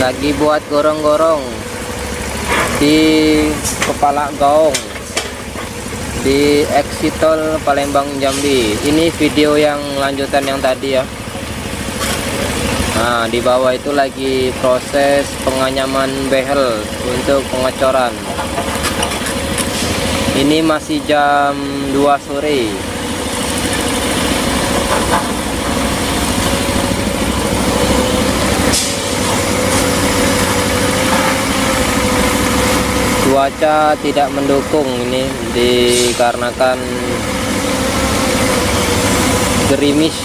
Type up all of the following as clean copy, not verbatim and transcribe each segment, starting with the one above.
lagi buat gorong-gorong di Kepala Gaong di exit tol Palembang Jambi. Ini video yang lanjutan yang tadi ya. Nah, di bawah itu lagi proses penganyaman behel untuk pengecoran. Ini masih jam 2 sore. Cuaca tidak mendukung ini dikarenakan gerimis.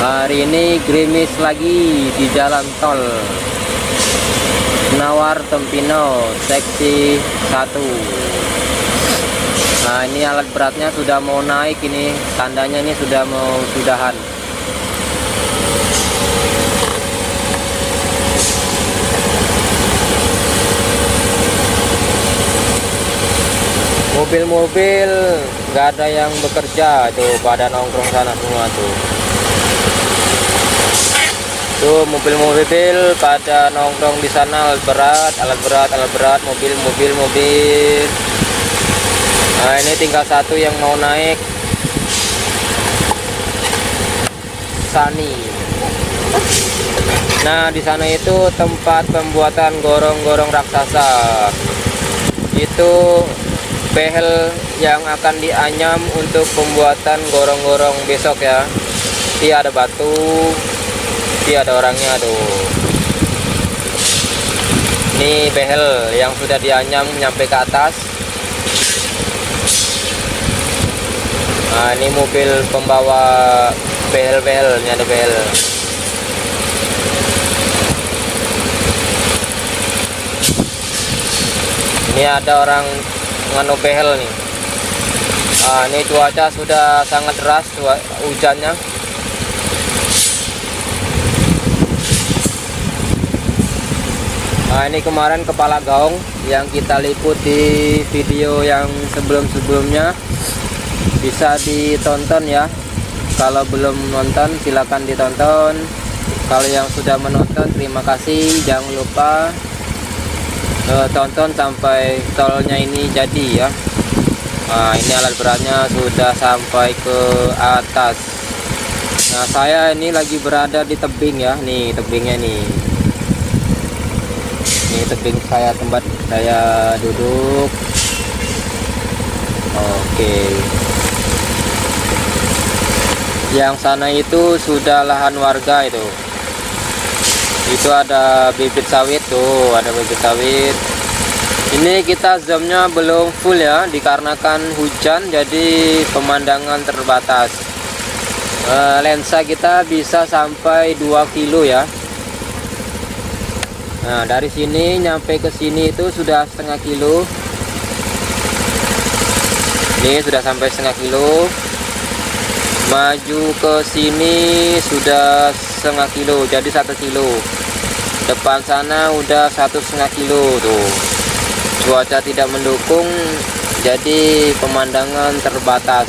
Hari ini gerimis lagi di jalan tol Nawar Tempino seksi 1. Nah, ini alat beratnya sudah mau naik, ini tandanya ini sudah mau sudahan. Mobil-mobil nggak ada yang bekerja tuh, pada nongkrong sana semua tuh. Tuh mobil-mobil pada nongkrong di sana, alat berat, mobil. Nah, ini tinggal satu yang mau naik, Sani. Nah, di sana itu tempat pembuatan gorong-gorong raksasa. Itu behel yang akan dianyam untuk pembuatan gorong-gorong besok ya. Ini ada batu, ini ada orangnya tuh. Ini behel yang sudah dianyam nyampe ke atas. Nah, ini mobil pembawa behel, ini ada behel. Ini ada orang nganu behel nih. Nah, ini cuaca sudah sangat deras hujannya. Nah, ini kemarin Kepala Gaong yang kita liput di video yang sebelum-sebelumnya. Bisa ditonton ya. Kalau belum nonton silakan ditonton. Kalau yang sudah menonton terima kasih. Jangan lupa tonton sampai tolnya ini jadi ya. Nah, ini alat beratnya sudah sampai ke atas. Nah, saya ini lagi berada di tebing ya. Nih tebingnya nih. Ini tebing saya, tempat saya duduk. Oke. Yang sana itu sudah lahan warga itu. Itu ada bibit sawit tuh, ada bibit sawit. Ini kita zoomnya belum full ya, dikarenakan hujan jadi pemandangan terbatas. Lensa kita bisa sampai 2 kilo ya. Nah, dari sini nyampe ke sini itu sudah setengah kilo. Ini sudah sampai setengah kilo. Maju ke sini sudah setengah kilo, jadi 1 kilo. Depan sana udah 1,5 kilo tuh. Cuaca tidak mendukung, jadi pemandangan terbatas.